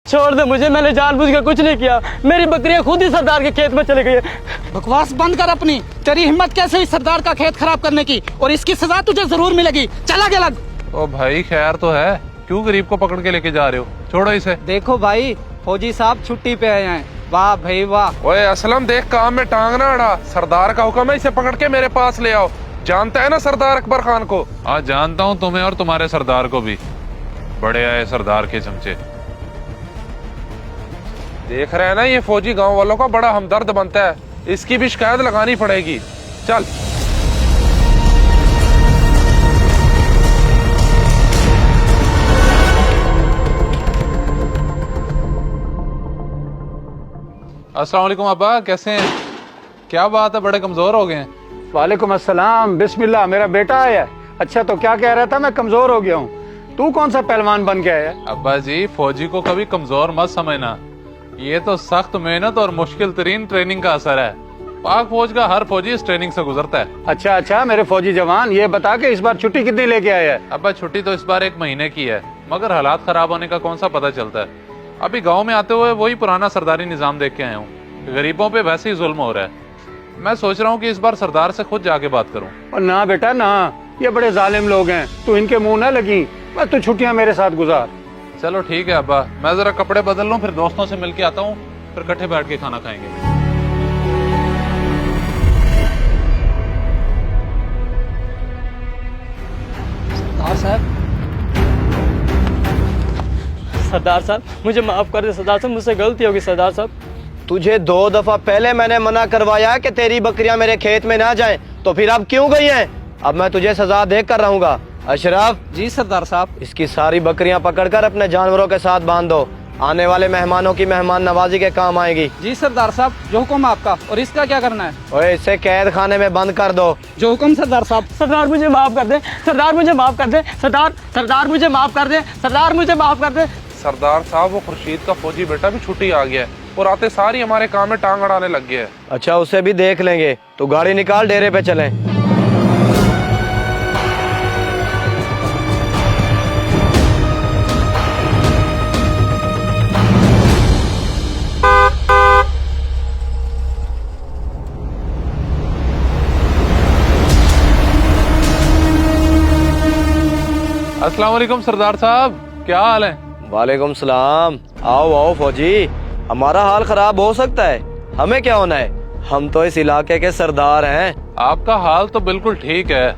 छोड़ दे मुझे, मैंने जानबूझ के कुछ नहीं किया। मेरी बकरियां खुद ही सरदार के खेत में चली गई। बकवास बंद कर अपनी। तेरी हिम्मत कैसे हुई सरदार का खेत खराब करने की? और इसकी सजा तुझे जरूर मिलेगी। चला के लग। ओ भाई खैर तो है, क्यों गरीब को पकड़ के लेके जा रहे हो? छोड़ो इसे। देखो भाई, फौजी साहब छुट्टी पे आए हैं। वाह भाई वाह। ओए असलम, देख काम में टांग ना अड़ा। सरदार का हुक्म है, इसे पकड़ के मेरे पास ले आओ। जानता है ना सरदार अकबर खान को? हाँ जानता हूँ, तुम्हें और तुम्हारे सरदार को भी। बड़े आए सरदार के चमचे। देख रहे हैं ना, ये फौजी गांव वालों का बड़ा हमदर्द बनता है। इसकी भी शिकायत लगानी पड़ेगी। चल। अस्सलाम वालेकुम अब्बा, कैसे हैं? क्या बात है, बड़े कमजोर हो गए हैं? वालेकुम अस्सलाम, बिस्मिल्लाह। मेरा बेटा आया। अच्छा तो क्या कह रहा था? मैं कमजोर हो गया हूँ। तू कौन सा पहलवान बन के आया? अब्बा जी, फौजी को कभी कमजोर मत समझना। ये तो सख्त मेहनत और मुश्किल तरीन ट्रेनिंग का असर है। पाक फौज का हर फौजी इस ट्रेनिंग से गुजरता है। अच्छा मेरे फौजी जवान, ये बता के इस बार छुट्टी कितनी लेके आया है? अब्बा छुट्टी तो इस बार 1 महीने की है, मगर हालात खराब होने का कौन सा पता चलता है। अभी गांव में आते हुए वही पुराना सरदारी निजाम देख के आया हूँ। गरीबों पे वैसे ही जुल्म हो रहा है। मैं सोच रहा हूँ कि इस बार सरदार से खुद जाके बात करूँ। और ना बेटा ना, ये बड़े जालिम लोग हैं, तू इनके मुंह ना लगी। बस तू छुट्टियां मेरे साथ गुजार। चलो ठीक है अब्बा, मैं जरा कपड़े बदल लूँ, फिर दोस्तों से मिल के आता हूँ, फिर इकट्ठे बैठ के खाना खाएंगे। सरदार साहब मुझे माफ कर दे। सरदार साहब मुझसे गलती होगी। सरदार साहब तुझे 2 दफा पहले मैंने मना करवाया है कि तेरी बकरियां मेरे खेत में ना जाएं, तो फिर अब क्यों गई हैं? अब मैं तुझे सजा देख कर रहूंगा। अशरफ, जी सरदार साहब। इसकी सारी बकरियां पकड़कर अपने जानवरों के साथ बांध दो। आने वाले मेहमानों की मेहमान नवाजी के काम आएगी। जी सरदार साहब, जो हुक्म आपका। और इसका क्या करना है? ओए, इसे कैद खाने में बंद कर दो। जो हुक्म सरदार साहब। सरदार मुझे माफ कर दे। सरदार मुझे माफ कर दे। सरदार मुझे माफ कर दे। सरदार मुझे माफ कर दे। सरदार साहब, वो खुर्शीद का फौजी बेटा भी छुट्टी आ गया है और आते सारी हमारे काम में टांग अड़ाने लग गया है। अच्छा, उसे भी देख लेंगे। तो गाड़ी निकाल, डेरे पे चलें। अस्सलाम वालेकुम सरदार साहब, क्या हाल है? वालेकुम सलाम। आओ आओ फौजी, हमारा हाल खराब हो सकता है, हमें क्या होना है? हम तो इस इलाके के सरदार हैं। आपका हाल तो बिल्कुल ठीक है,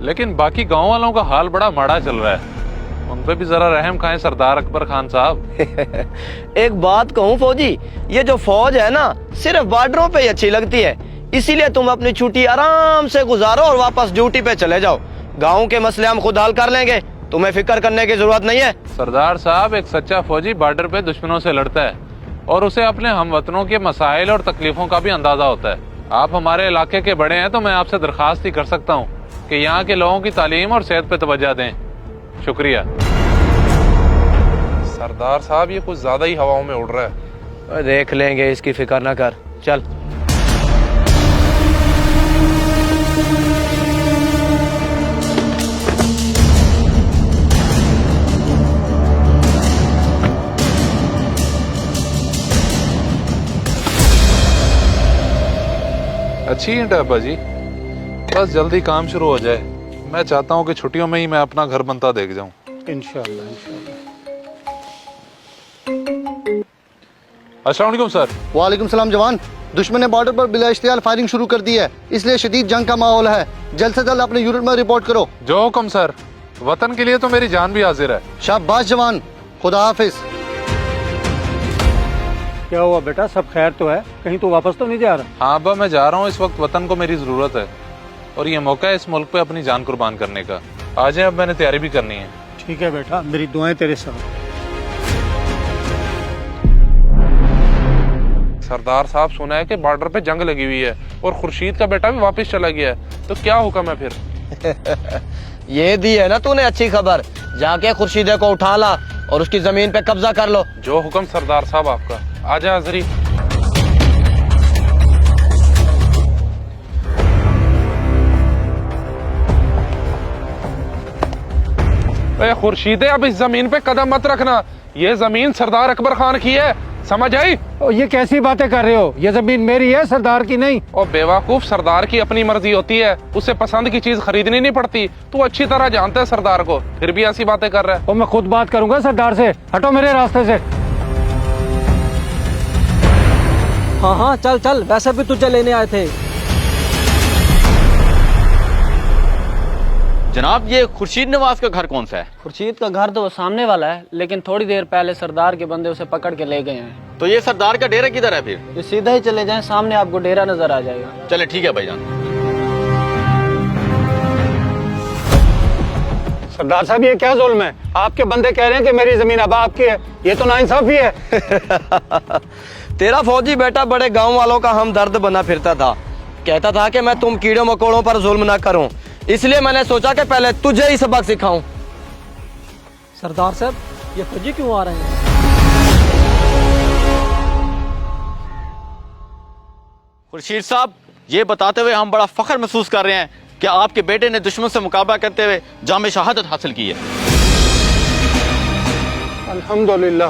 लेकिन बाकी गांव वालों का हाल बड़ा माड़ा चल रहा है। उन पे भी जरा रहम खाएं सरदार अकबर खान साहब। एक बात कहूँ फौजी, ये जो फौज है ना, सिर्फ बॉर्डरों पे ही अच्छी लगती है। इसीलिए तुम अपनी छुट्टी आराम से गुजारो और वापस ड्यूटी पे चले जाओ। गाँव के मसले हम खुद हल कर लेंगे, तुम्हें फिक्र करने की जरूरत नहीं है। सरदार साहब, एक सच्चा फौजी बॉर्डर पे दुश्मनों से लड़ता है और उसे अपने हमवतनों के मसाइल और तकलीफों का भी अंदाजा होता है। आप हमारे इलाके के बड़े हैं, तो मैं आपसे दरखास्त ही कर सकता हूँ कि यहाँ के लोगों की तालीम और सेहत पे तवज्जो दें। शुक्रिया। सरदार साहब, ये कुछ ज्यादा ही हवाओं में उड़ रहा है। देख लेंगे, इसकी फिक्र न कर। चल। अच्छी है अब्बा जी, बस जल्दी काम शुरू हो जाए। मैं चाहता हूँ कि छुट्टियों में ही मैं अपना घर बनता देख जाऊँ। इंशाल्लाह। अस्सलाम वालेकुम सर। वालेकुम सलाम जवान। दुश्मन ने बॉर्डर पर बिला इश्तियाल फायरिंग शुरू कर दी है, इसलिए शदीद जंग का माहौल है। जल्द से जल्द अपने यूनिट में रिपोर्ट करो। जो हुक्म सर। वतन के लिए तो मेरी जान भी हाजिर है। शाबाश जवान, खुदा हाफिज। क्या हुआ बेटा, सब खैर तो है? कहीं तो वापस तो नहीं जा रहा? हाँ अब्बा, मैं जा रहा हूँ। इस वक्त वतन को मेरी जरूरत है और ये मौका है इस मुल्क पे अपनी जान कुर्बान करने का। आ जाए, अब मैंने तैयारी भी करनी है। ठीक है बेटा, मेरी दुआएं तेरे साथ। सरदार साहब, सुना है कि बॉर्डर पे जंग लगी हुई है और खुर्शीद का बेटा भी वापस चला गया है, तो क्या हुक्म है फिर? ये दी है ना तूने अच्छी खबर, जाके खुर्शीदे को उठा ला और उसकी जमीन पे कब्जा कर लो। जो हुक्म सरदार साहब आपका। आजा हजरी। खुर्शीदे, अब इस जमीन पे कदम मत रखना। ये जमीन सरदार अकबर खान की है, समझ आई? ओ, ये कैसी बातें कर रहे हो? ये जमीन मेरी है, सरदार की नहीं। और बेवकूफ, सरदार की अपनी मर्जी होती है, उसे पसंद की चीज खरीदनी नहीं पड़ती। तू अच्छी तरह जानता है सरदार को, फिर भी ऐसी बातें कर रहा है। और मैं खुद बात करूंगा सरदार से। हटो मेरे रास्ते से। हाँ हाँ चल चल, वैसे भी तुझे लेने आए थे। जनाब, ये खुर्शीद नवाज का घर कौन सा है? खुर्शीद का घर तो वो सामने वाला है, लेकिन थोड़ी देर पहले सरदार के बंदे उसे पकड़ के ले गए हैं। तो ये सरदार का डेरा किधर है फिर? ये सीधा ही चले जाएं, सामने आपको डेरा नजर आ जाएगा। चले ठीक है भाईजान। सरदार साहब, ये क्या जुल्म है? आपके बंदे कह रहे हैं कि मेरी जमीन अब आपकी है। ये तो नाइंसाफी है। तेरा फौजी बेटा बड़े गांव वालों का हमदर्द बना फिरता था, कहता था कि मैं तुम कीड़ों मकोड़ों पर जुल्म ना करूं, इसलिए मैंने सोचा कि पहले तुझे ही सबक सिखाऊं। सरदार साहब, ये फौजी क्यों आ रहे हैं? खुर्शीद साहब, ये बताते हुए हम बड़ा फख्र महसूस कर रहे हैं कि आपके बेटे ने दुश्मन से मुकाबला करते हुए जाम शहादत हासिल की है। अल्हम्दुलिल्लाह,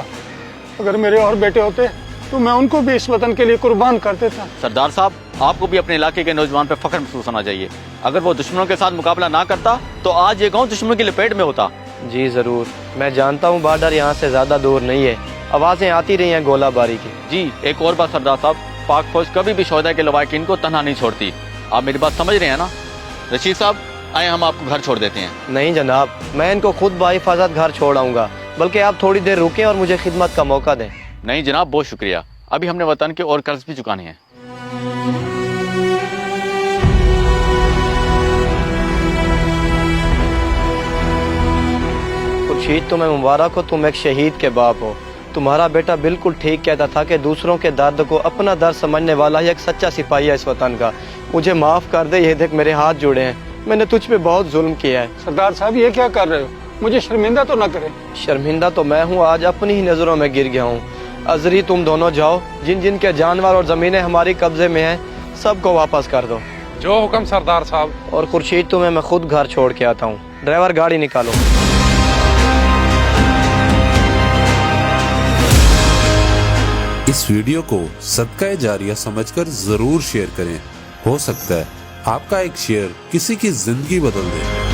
अगर मेरे और बेटे होते तो मैं उनको भी इस वतन के लिए कुर्बान कर देता। सरदार साहब, आपको भी अपने इलाके के नौजवान पर फख्र महसूस होना चाहिए। अगर वो दुश्मनों के साथ मुकाबला ना करता तो आज ये गांव दुश्मनों की लपेट में होता। जी जरूर, मैं जानता हूँ बॉर्डर यहाँ से ज्यादा दूर नहीं है, आवाजें आती रही हैं गोलाबारी की। जी, एक और बात सरदार साहब, पाक फौज कभी भी शोहदा के लवाकिन को तन्हा नहीं छोड़ती। आप मेरी बात समझ रहे हैं ना? रशीद साहब, आए हम आपको घर छोड़ देते हैं। नहीं जनाब, मैं इनको खुद बाहिफाजत घर छोड़ आऊंगा, बल्कि आप थोड़ी देर रुकें और मुझे खिदमत का मौका दें। नहीं जनाब, बहुत शुक्रिया, अभी हमने वतन के और कर्ज भी चुकाने हैं। खुर्शीद, तुम्हें मुबारक हो, तुम एक शहीद के बाप हो। तुम्हारा बेटा बिल्कुल ठीक कहता था कि दूसरों के दर्द को अपना दर्द समझने वाला ही एक सच्चा सिपाही है इस वतन का। मुझे माफ कर दे, ये देख मेरे हाथ जुड़े हैं, मैंने तुझ पे बहुत जुल्म किया है। सरदार साहब, ये क्या कर रहे हो? मुझे शर्मिंदा तो ना करें। शर्मिंदा तो मैं हूँ, आज अपनी ही नजरों में गिर गया हूँ। अजरी, तुम दोनों जाओ, जिन जिन के जानवर और जमीनें हमारी कब्जे में हैं सबको वापस कर दो। जो हुक्म सरदार साहब। और खुर्शीद, तुम्हें मैं खुद घर छोड़ के आता हूँ। ड्राइवर, गाड़ी निकालो। इस वीडियो को सदका जारिया समझकर जरूर शेयर करें। हो सकता है आपका एक शेयर किसी की जिंदगी बदल दे।